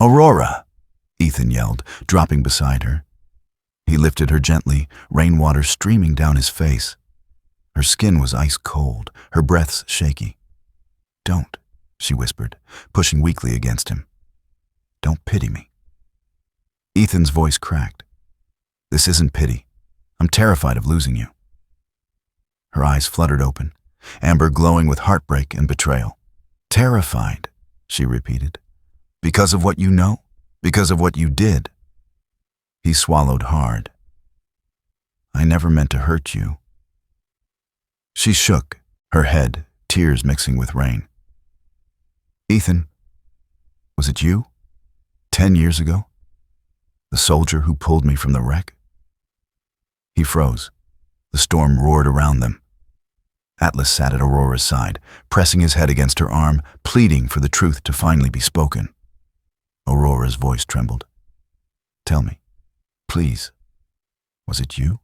Aurora! Ethan yelled, dropping beside her. He lifted her gently, rainwater streaming down his face. Her skin was ice cold, her breaths shaky. Don't, she whispered, pushing weakly against him. Don't pity me. Ethan's voice cracked. This isn't pity. I'm terrified of losing you. Her eyes fluttered open, amber glowing with heartbreak and betrayal. Terrified, she repeated. Because of what you know? Because of what you did? He swallowed hard. I never meant to hurt you. She shook, her head, tears mixing with rain. Ethan, was it you? 10 years ago? The soldier who pulled me from the wreck? He froze. The storm roared around them. Atlas sat at Aurora's side, pressing his head against her arm, pleading for the truth to finally be spoken. Aurora's voice trembled. Tell me, please, was it you?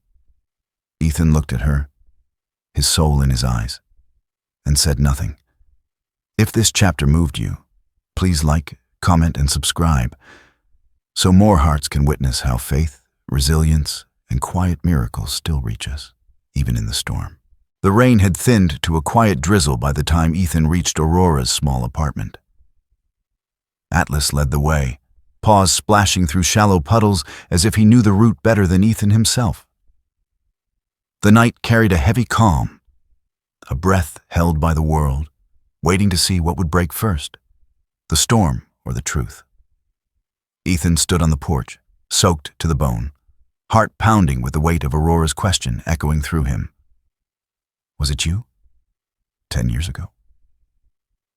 Ethan looked at her, his soul in his eyes, and said nothing. If this chapter moved you, please like, comment, and subscribe, so more hearts can witness how faith, resilience, and quiet miracles still reach us, even in the storm. The rain had thinned to a quiet drizzle by the time Ethan reached Aurora's small apartment. Atlas led the way, paws splashing through shallow puddles as if he knew the route better than Ethan himself. The night carried a heavy calm, a breath held by the world, waiting to see what would break first, the storm or the truth. Ethan stood on the porch, soaked to the bone, heart pounding with the weight of Aurora's question echoing through him. Was it you? 10 years ago?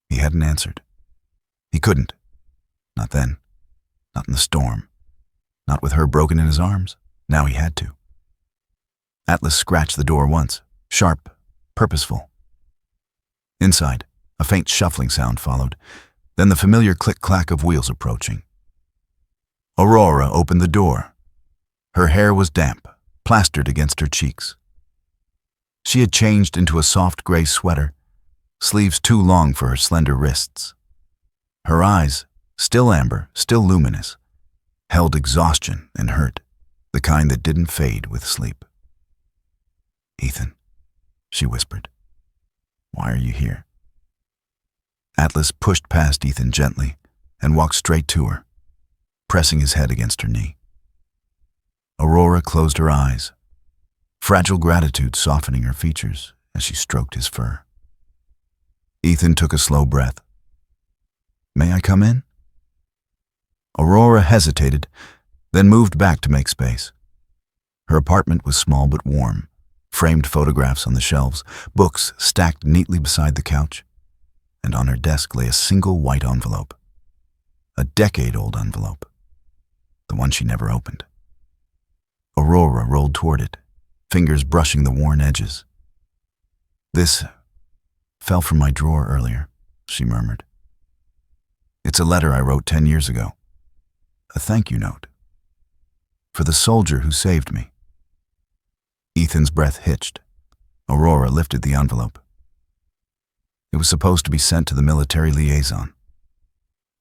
He hadn't answered. He couldn't. Not then. Not in the storm. Not with her broken in his arms. Now he had to. Atlas scratched the door once, sharp, purposeful. Inside, a faint shuffling sound followed, then the familiar click-clack of wheels approaching. Aurora opened the door. Her hair was damp, plastered against her cheeks. She had changed into a soft gray sweater, sleeves too long for her slender wrists. Her eyes, still amber, still luminous, held exhaustion and hurt, the kind that didn't fade with sleep. "Ethan," she whispered, "why are you here?" Atlas pushed past Ethan gently and walked straight to her, pressing his head against her knee. Aurora closed her eyes, fragile gratitude softening her features as she stroked his fur. Ethan took a slow breath. "May I come in?" Aurora hesitated, then moved back to make space. Her apartment was small but warm, framed photographs on the shelves, books stacked neatly beside the couch, and on her desk lay a single white envelope. A decade-old envelope, the one she never opened. Aurora rolled toward it, fingers brushing the worn edges. "This fell from my drawer earlier," she murmured. "It's a letter I wrote 10 years ago. A thank you note. For the soldier who saved me." Ethan's breath hitched. Aurora lifted the envelope. "It was supposed to be sent to the military liaison,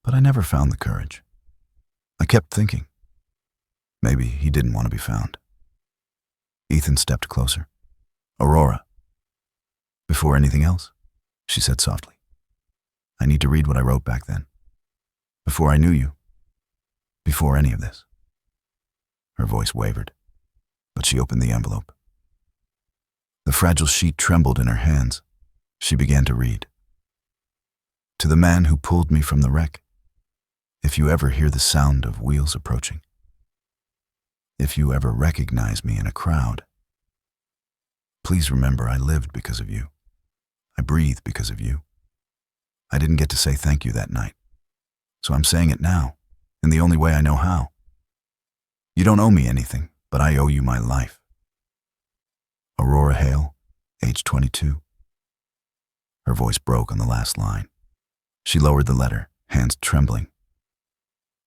but I never found the courage. I kept thinking, maybe he didn't want to be found." Ethan stepped closer. "Aurora, before anything else," she said softly, "I need to read what I wrote back then. Before I knew you. Before any of this." Her voice wavered, but she opened the envelope. The fragile sheet trembled in her hands. She began to read. "To the man who pulled me from the wreck, if you ever hear the sound of wheels approaching, if you ever recognize me in a crowd, please remember I lived because of you. I breathe because of you. I didn't get to say thank you that night, so I'm saying it now, in the only way I know how. You don't owe me anything, but I owe you my life. Aurora Hale, age 22. Her voice broke on the last line. She lowered the letter, hands trembling.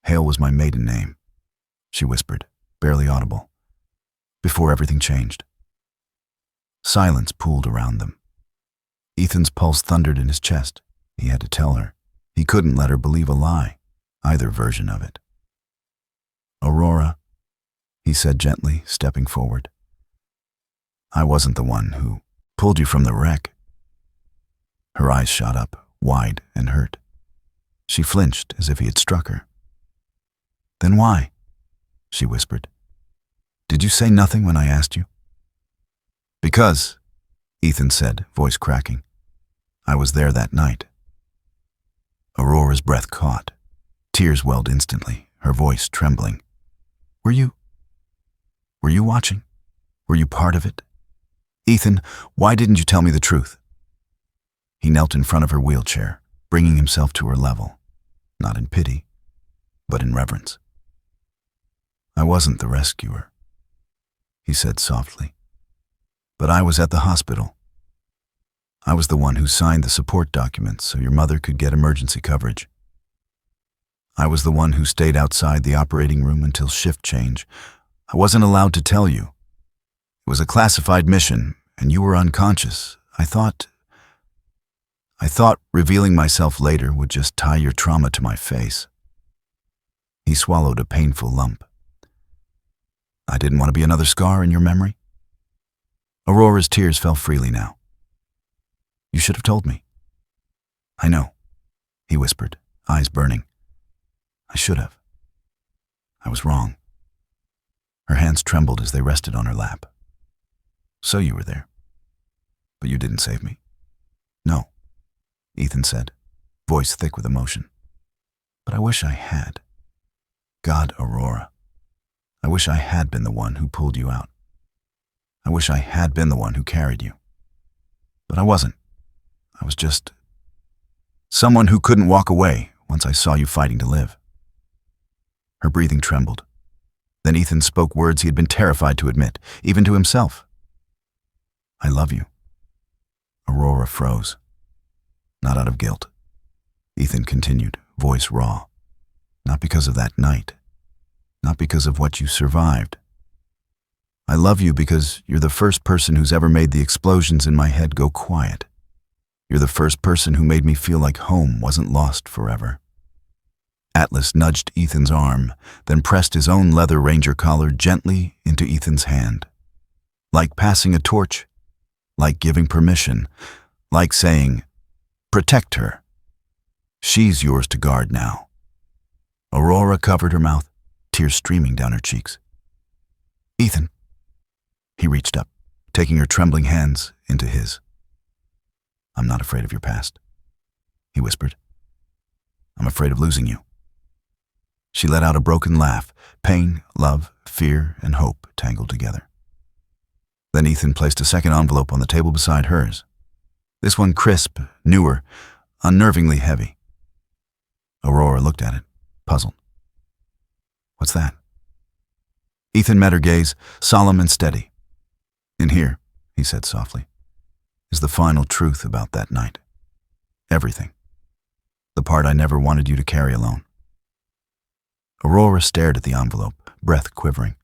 "Hale was my maiden name," she whispered, barely audible, "before everything changed." Silence pooled around them. Ethan's pulse thundered in his chest. He had to tell her. He couldn't let her believe a lie, either version of it. "Aurora," he said gently, stepping forward, "I wasn't the one who pulled you from the wreck." Her eyes shot up, wide and hurt. She flinched as if he had struck her. "Then why?" she whispered. "Did you say nothing when I asked you?" "Because," Ethan said, voice cracking, "I was there that night." Aurora's breath caught. Tears welled instantly, her voice trembling. Were you watching? Were you part of it? Ethan, why didn't you tell me the truth?" He knelt in front of her wheelchair, bringing himself to her level, not in pity, but in reverence. "I wasn't the rescuer," he said softly, "but I was at the hospital. I was the one who signed the support documents so your mother could get emergency coverage. I was the one who stayed outside the operating room until shift change. I wasn't allowed to tell you. It was a classified mission, and you were unconscious. I thought revealing myself later would just tie your trauma to my face." He swallowed a painful lump. "I didn't want to be another scar in your memory." Aurora's tears fell freely now. "You should have told me." "I know," he whispered, eyes burning. "I should have. I was wrong." Her hands trembled as they rested on her lap. "So you were there. But you didn't save me." "No," Ethan said, voice thick with emotion. "But I wish I had. God, Aurora, I wish I had been the one who pulled you out. I wish I had been the one who carried you. But I wasn't. I was just someone who couldn't walk away once I saw you fighting to live." Her breathing trembled. Then Ethan spoke words he had been terrified to admit, even to himself. "I love you." Aurora froze. "Not out of guilt," Ethan continued, voice raw. "Not because of that night. Not because of what you survived. I love you because you're the first person who's ever made the explosions in my head go quiet. You're the first person who made me feel like home wasn't lost forever. Atlas nudged Ethan's arm, then pressed his own leather ranger collar gently into Ethan's hand. Like passing a torch, like giving permission, like saying, "Protect her. She's yours to guard now." Aurora covered her mouth, tears streaming down her cheeks. "Ethan." He reached up, taking her trembling hands into his. "I'm not afraid of your past," he whispered. "I'm afraid of losing you." She let out a broken laugh, pain, love, fear, and hope tangled together. Then Ethan placed a second envelope on the table beside hers. This one crisp, newer, unnervingly heavy. Aurora looked at it, puzzled. "What's that?" Ethan met her gaze, solemn and steady. "In here," he said softly, "is the final truth about that night. Everything. The part I never wanted you to carry alone." Aurora stared at the envelope, breath quivering.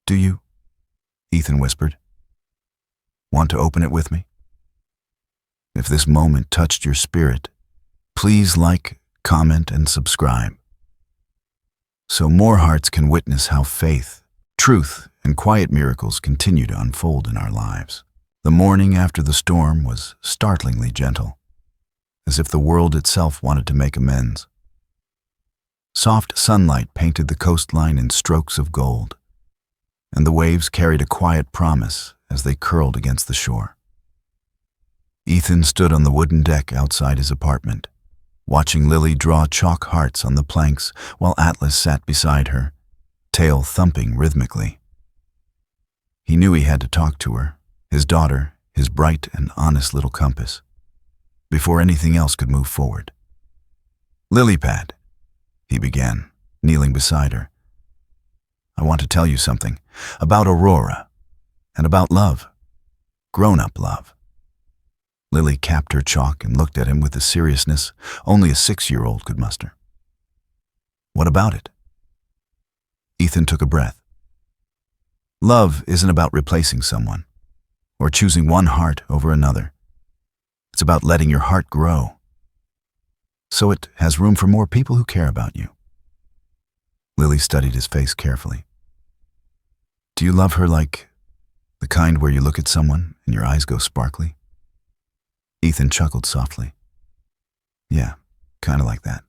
"Do you," Ethan whispered, "want to open it with me? If this moment touched your spirit, please like, comment, and subscribe, so more hearts can witness how faith, truth, and quiet miracles continue to unfold in our lives." The morning after the storm was startlingly gentle, as if the world itself wanted to make amends. Soft sunlight painted the coastline in strokes of gold, and the waves carried a quiet promise as they curled against the shore. Ethan stood on the wooden deck outside his apartment, watching Lily draw chalk hearts on the planks while Atlas sat beside her, tail thumping rhythmically. He knew he had to talk to her, his daughter, his bright and honest little compass, before anything else could move forward. "Lilypad," he began, kneeling beside her. "I want to tell you something about Aurora and about love, grown-up love." Lily capped her chalk and looked at him with the seriousness only a 6-year-old could muster. "What about it?" Ethan took a breath. "Love isn't about replacing someone or choosing one heart over another. It's about letting your heart grow, so it has room for more people who care about you." Lily studied his face carefully. "Do you love her like the kind where you look at someone and your eyes go sparkly?" Ethan chuckled softly. "Yeah, kind of like that."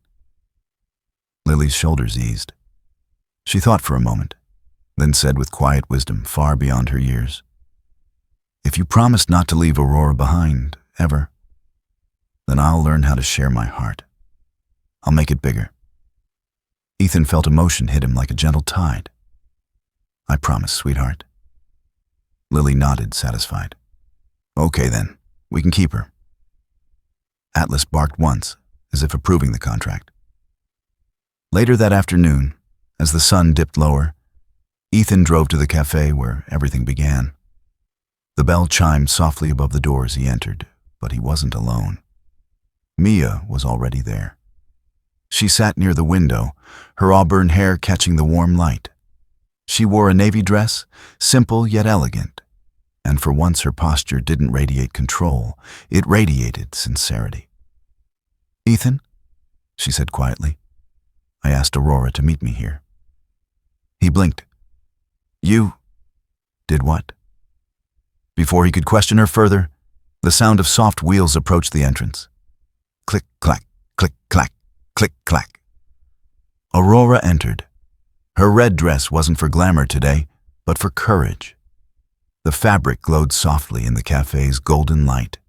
Lily's shoulders eased. She thought for a moment, then said with quiet wisdom far beyond her years, "If you promise not to leave Aurora behind, ever, then I'll learn how to share my heart. I'll make it bigger." Ethan felt emotion hit him like a gentle tide. "I promise, sweetheart." Lily nodded, satisfied. "Okay then, we can keep her." Atlas barked once, as if approving the contract. Later that afternoon, as the sun dipped lower, Ethan drove to the cafe where everything began. The bell chimed softly above the door as he entered, but he wasn't alone. Mia was already there. She sat near the window, her auburn hair catching the warm light. She wore a navy dress, simple yet elegant, and for once her posture didn't radiate control, it radiated sincerity. "Ethan," she said quietly, "I asked Aurora to meet me here." He blinked. "You did what?" Before he could question her further, the sound of soft wheels approached the entrance. Click, clack, click, clack, click, clack. Aurora entered. Her red dress wasn't for glamour today, but for courage. The fabric glowed softly in the cafe's golden light,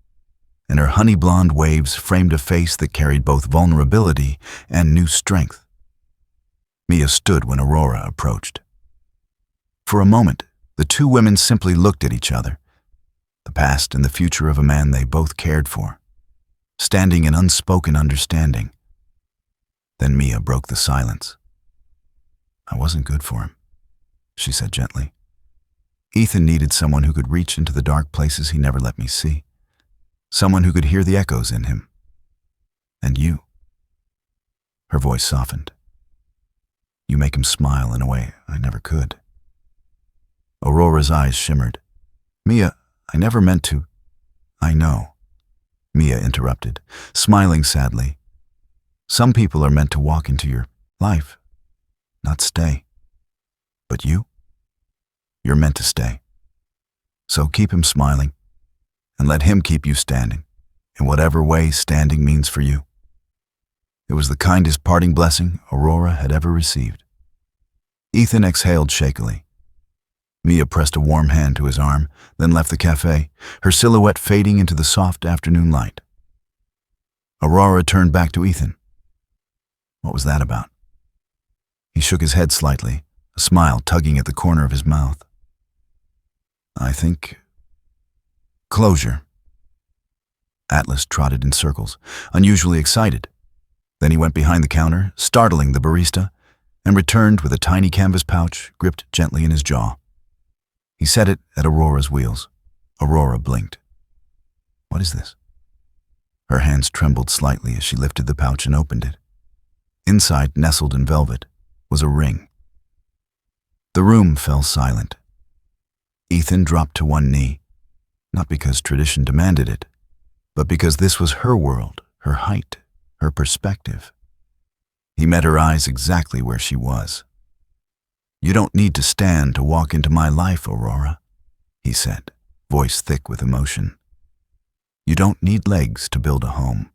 and her honey blonde waves framed a face that carried both vulnerability and new strength. Mia stood when Aurora approached. For a moment, the two women simply looked at each other, the past and the future of a man they both cared for, standing in unspoken understanding. Then Mia broke the silence. "I wasn't good for him," she said gently. "Ethan needed someone who could reach into the dark places he never let me see, someone who could hear the echoes in him. And you." Her voice softened. "You make him smile in a way I never could." Aurora's eyes shimmered. "Mia, I never meant to." "I know," Mia interrupted, smiling sadly. Some people are meant to walk into your life, not stay. But you're meant to stay. So keep him smiling, and let him keep you standing, in whatever way standing means for you. It was the kindest parting blessing Aurora had ever received. Ethan exhaled shakily. Mia pressed a warm hand to his arm, then left the cafe, her silhouette fading into the soft afternoon light. Aurora turned back to Ethan. What was that about? He shook his head slightly, a smile tugging at the corner of his mouth. I think closure. Atlas trotted in circles, unusually excited. Then he went behind the counter, startling the barista, and returned with a tiny canvas pouch gripped gently in his jaw. He set it at Aurora's wheels. Aurora blinked. What is this? Her hands trembled slightly as she lifted the pouch and opened it. Inside, nestled in velvet, was a ring. The room fell silent. Ethan dropped to one knee, not because tradition demanded it, but because this was her world, her height, her perspective. He met her eyes exactly where she was. You don't need to stand to walk into my life, Aurora, he said, voice thick with emotion. You don't need legs to build a home.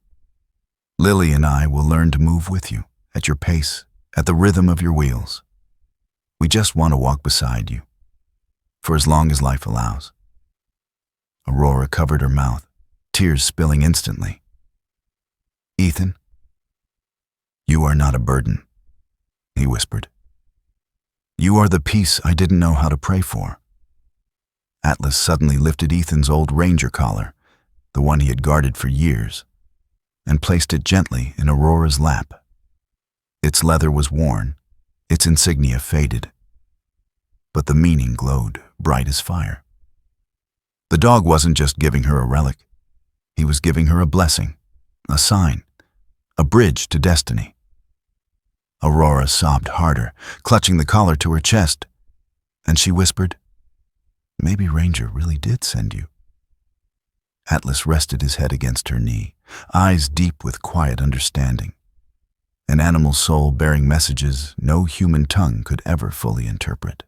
Lily and I will learn to move with you, at your pace, at the rhythm of your wheels. We just want to walk beside you, for as long as life allows. Aurora covered her mouth, tears spilling instantly. Ethan, you are not a burden, he whispered. You are the peace I didn't know how to pray for. Atlas suddenly lifted Ethan's old ranger collar, the one he had guarded for years, and placed it gently in Aurora's lap. Its leather was worn, its insignia faded, but the meaning glowed bright as fire. The dog wasn't just giving her a relic. He was giving her a blessing, a sign, a bridge to destiny. Aurora sobbed harder, clutching the collar to her chest, and she whispered, Maybe Ranger really did send you. Atlas rested his head against her knee, eyes deep with quiet understanding. An animal soul bearing messages no human tongue could ever fully interpret.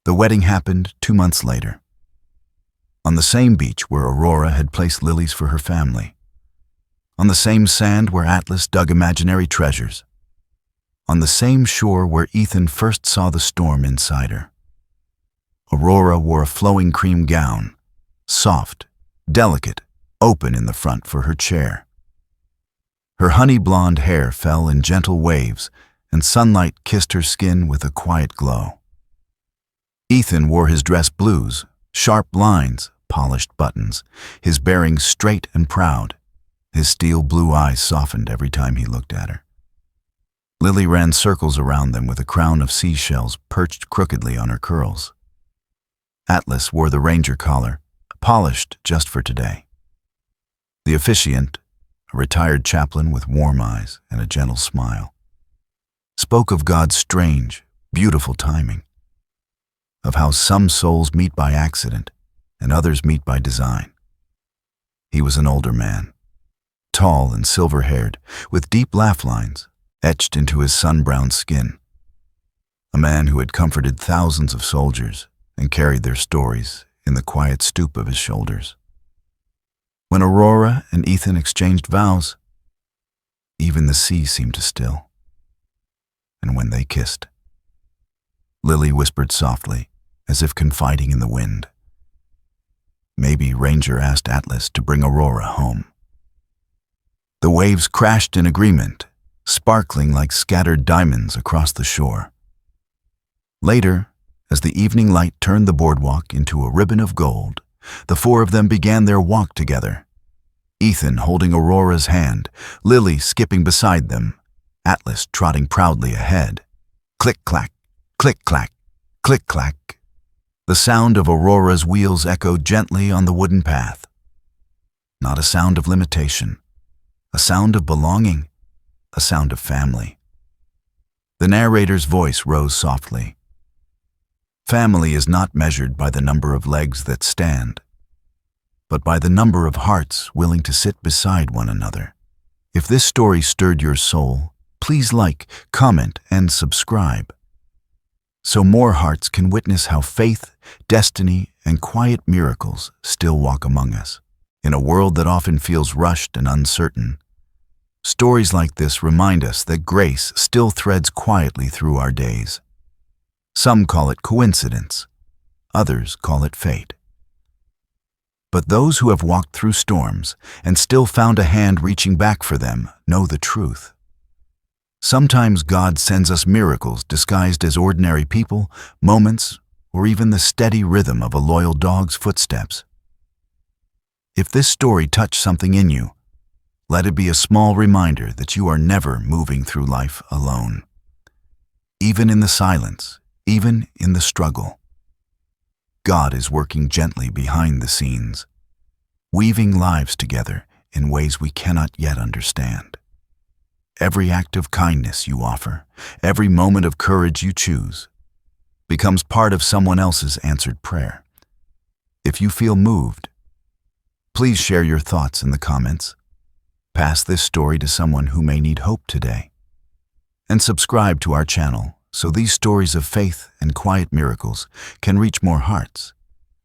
The wedding happened 2 months later, on the same beach where Aurora had placed lilies for her family, on the same sand where Atlas dug imaginary treasures, on the same shore where Ethan first saw the storm inside her. Aurora wore a flowing cream gown, soft, delicate, open in the front for her chair. Her honey-blonde hair fell in gentle waves, and sunlight kissed her skin with a quiet glow. Ethan wore his dress blues, sharp lines, polished buttons, his bearing straight and proud. His steel blue eyes softened every time he looked at her. Lily ran circles around them with a crown of seashells perched crookedly on her curls. Atlas wore the ranger collar, polished just for today. The officiant, a retired chaplain with warm eyes and a gentle smile, spoke of God's strange, beautiful timing, of how some souls meet by accident and others meet by design. He was an older man, tall and silver-haired, with deep laugh lines etched into his sun-browned skin. A man who had comforted thousands of soldiers and carried their stories in the quiet stoop of his shoulders. When Aurora and Ethan exchanged vows, even the sea seemed to still. And when they kissed, Lily whispered softly, as if confiding in the wind. Maybe Ranger asked Atlas to bring Aurora home. The waves crashed in agreement, sparkling like scattered diamonds across the shore. Later, as the evening light turned the boardwalk into a ribbon of gold, the four of them began their walk together. Ethan holding Aurora's hand, Lily skipping beside them, Atlas trotting proudly ahead. Click-clack, click-clack, click-clack. The sound of Aurora's wheels echoed gently on the wooden path. Not a sound of limitation, a sound of belonging, a sound of family. The narrator's voice rose softly. Family is not measured by the number of legs that stand, but by the number of hearts willing to sit beside one another If this story stirred your soul, please like, comment, and subscribe, so more hearts can witness how faith, destiny, and quiet miracles still walk among us. In a world that often feels rushed and uncertain, stories like this remind us that grace still threads quietly through our days. Some call it coincidence, others call it fate. But those who have walked through storms and still found a hand reaching back for them know the truth. Sometimes God sends us miracles disguised as ordinary people, moments, or even the steady rhythm of a loyal dog's footsteps. If this story touched something in you, let it be a small reminder that you are never moving through life alone. Even in the silence, even in the struggle, God is working gently behind the scenes, weaving lives together in ways we cannot yet understand. Every act of kindness you offer, every moment of courage you choose, becomes part of someone else's answered prayer. If you feel moved, please share your thoughts in the comments. Pass this story to someone who may need hope today. And subscribe to our channel so these stories of faith and quiet miracles can reach more hearts.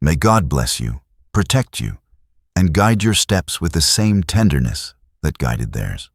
May God bless you, protect you, and guide your steps with the same tenderness that guided theirs.